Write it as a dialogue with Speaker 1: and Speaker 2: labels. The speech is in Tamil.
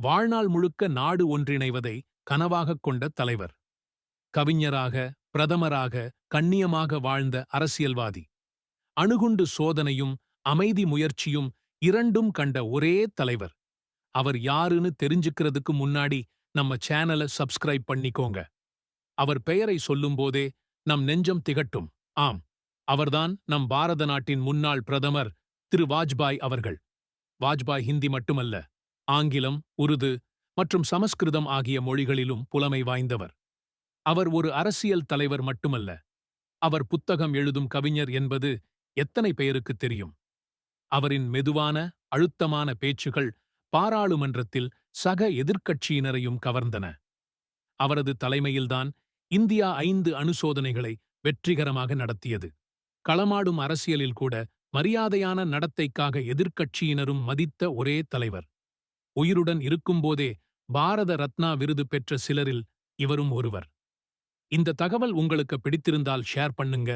Speaker 1: வாழ்நாள் முழுக்க நாடு ஒன்றிணைவதை கனவாகக் கொண்ட தலைவர். கவிஞராக, பிரதமராக, கண்ணியமாக வாழ்ந்த அரசியல்வாதி. அணுகுண்டு சோதனையும் அமைதி முயற்சியும் இரண்டும் கண்ட ஒரே தலைவர். அவர் யாருன்னு தெரிஞ்சுக்கிறதுக்கு முன்னாடி நம்ம சேனலை சப்ஸ்கிரைப் பண்ணிக்கோங்க. அவர் பெயரை சொல்லும்போதே நம் நெஞ்சம் திகட்டும். ஆம், அவர்தான் நம் பாரத நாட்டின் முன்னாள் பிரதமர் திரு வாஜ்பாய் அவர்கள். வாஜ்பாய் ஹிந்தி மட்டுமல்ல, ஆங்கிலம், உருது மற்றும் சமஸ்கிருதம் ஆகிய மொழிகளிலும் புலமை வாய்ந்தவர். அவர் ஒரு அரசியல் தலைவர் மட்டுமல்ல, அவர் புத்தகம் எழுதும் கவிஞர் என்பது எத்தனை பேருக்கு தெரியும்? அவரின் மெதுவான, அழுத்தமான பேச்சுகள் பாராளுமன்றத்தில் சக எதிர்க்கட்சியினரையும் கவர்ந்தன. அவரது தலைமையில்தான் இந்தியா 5 அணுசோதனைகளை வெற்றிகரமாக நடத்தியது. களமாடும் அரசியலில் கூட மரியாதையான நடத்தைக்காக எதிர்க்கட்சியினரும் மதித்த ஒரே தலைவர். உயிருடன் இருக்கும்போதே பாரத ரத்னா விருது பெற்ற சிலரில் இவரும் ஒருவர். இந்த தகவல் உங்களுக்கு பிடித்திருந்தால் ஷேர் பண்ணுங்க.